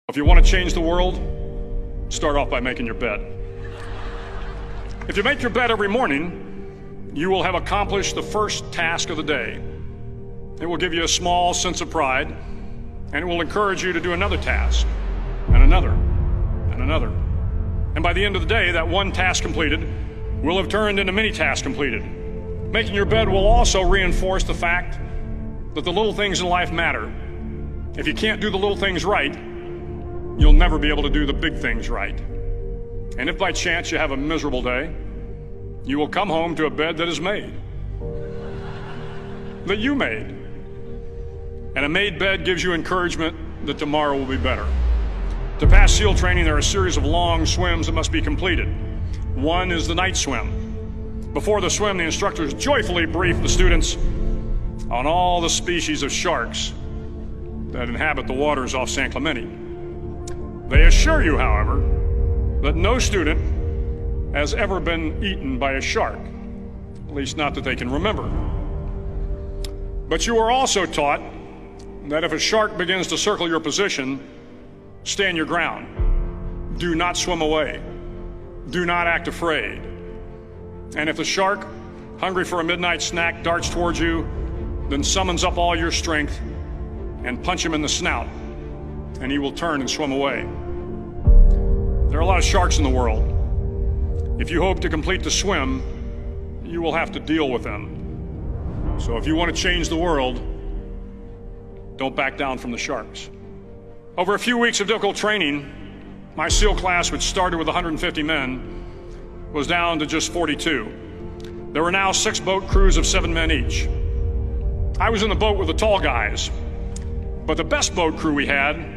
If you want to change the world, start off by making your bed. If you make your bed every morning, you will have accomplished the first task of the day. It will give you a small sense of pride, and it will encourage you to do another task, and another, and another. And by the end of the day, that one task completed will have turned into many tasks completed. Making your bed will also reinforce the fact that the little things in life matter. If you can't do the little things right, you'll never be able to do the big things right. And if by chance you have a miserable day, you will come home to a bed that is made, that you made. And a made bed gives you encouragement that tomorrow will be better. To pass SEAL training, there are a series of long swims that must be completed. One is the night swim. Before the swim, the instructors joyfully brief the students on all the species of sharks that inhabit the waters off San Clemente. They assure you, however, that no student has ever been eaten by a shark, at least not that they can remember. But you are also taught that if a shark begins to circle your position, stand your ground. Do not swim away. Do not act afraid. And if the shark, hungry for a midnight snack, darts towards you, then summons up all your strength and punch him in the snout, and he will turn and swim away. There are a lot of sharks in the world. If you hope to complete the swim, you will have to deal with them. So if you want to change the world, don't back down from the sharks. Over a few weeks of difficult training, my SEAL class, which started with 150 men, was down to just 42. There were now 6 boat crews of 7 men each. I was in the boat with the tall guys, but the best boat crew we had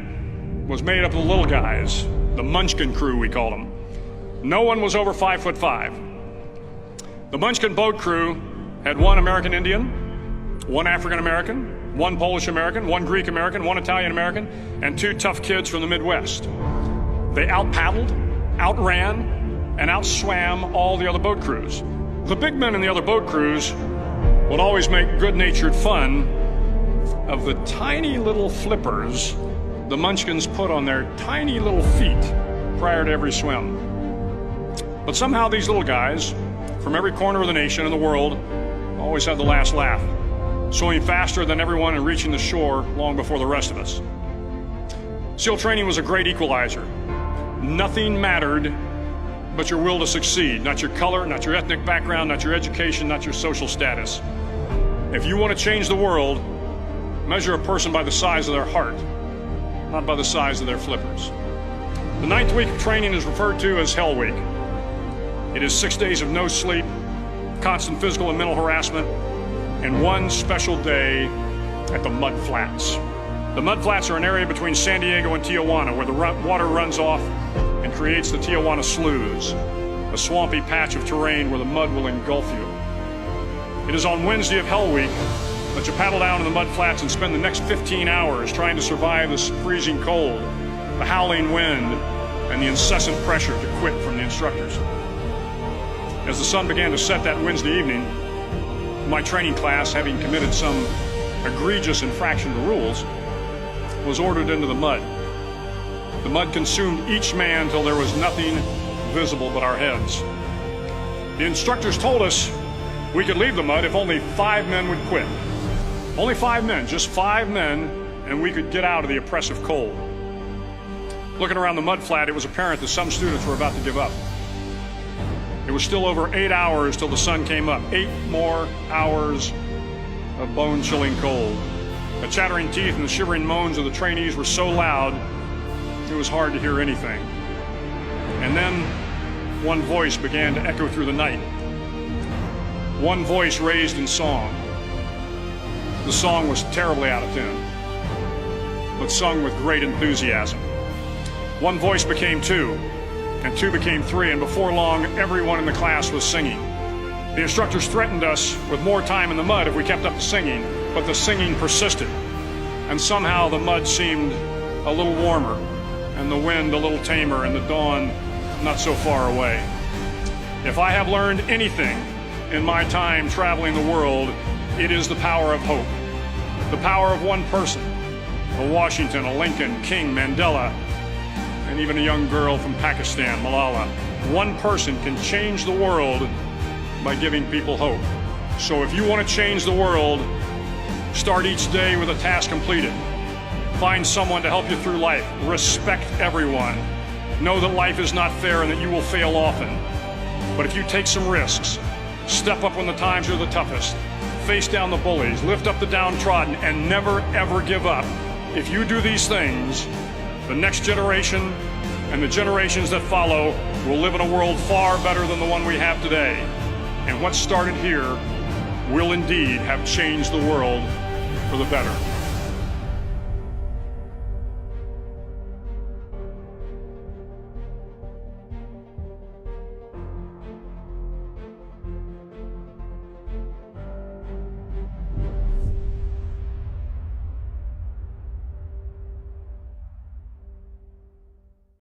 was made up of the little guys, the Munchkin crew, we called them. No one was over 5'5". The Munchkin boat crew had 1 American Indian, 1 African American, 1 Polish American, 1 Greek American, 1 Italian American, and 2 tough kids from the Midwest. They out-paddled, outran, and outswam all the other boat crews. The big men in the other boat crews would always make good-natured fun of the tiny little flippers the Munchkins put on their tiny little feet prior to every swim. But somehow these little guys from every corner of the nation and the world always had the last laugh, swimming faster than everyone and reaching the shore long before the rest of us. SEAL training was a great equalizer. Nothing mattered but your will to succeed, not your color, not your ethnic background, not your education, not your social status. If you want to change the world, measure a person by the size of their heart, not by the size of their flippers. The 9th week of training is referred to as Hell Week. It is 6 days of no sleep, constant physical and mental harassment, and 1 special day at the Mud Flats. The Mud Flats are an area between San Diego and Tijuana where the water runs off and creates the Tijuana Sloughs, a swampy patch of terrain where the mud will engulf you. It is on Wednesday of Hell Week that you paddle down to the Mud Flats and spend the next 15 hours trying to survive the freezing cold, the howling wind, and the incessant pressure to quit from the instructors. As the sun began to set that Wednesday evening, my training class, having committed some egregious infraction to rules, was ordered into the mud. The mud consumed each man till there was nothing visible but our heads. The instructors told us we could leave the mud if only 5 men would quit. Only 5 men, just 5 men, and we could get out of the oppressive cold. Looking around the mud flat, it was apparent that some students were about to give up. It was still over 8 hours till the sun came up. 8 more hours of bone-chilling cold. The chattering teeth and the shivering moans of the trainees were so loud, it was hard to hear anything. And then one voice began to echo through the night. One voice raised in song. The song was terribly out of tune, but sung with great enthusiasm. One voice became 2, and 2 became 3, and before long, everyone in the class was singing. The instructors threatened us with more time in the mud if we kept up the singing, but the singing persisted, and somehow the mud seemed a little warmer, and the wind a little tamer, and the dawn not so far away. If I have learned anything in my time traveling the world, it is the power of hope, the power of one person, a Washington, a Lincoln, King, Mandela, and even a young girl from Pakistan, Malala. One person can change the world by giving people hope. So if you want to change the world, start each day with a task completed. Find someone to help you through life. Respect everyone. Know that life is not fair and that you will fail often. But if you take some risks, step up when the times are the toughest, face down the bullies, lift up the downtrodden, and never ever give up. If you do these things, the next generation and the generations that follow will live in a world far better than the one we have today. And what started here will indeed have changed the world for the better.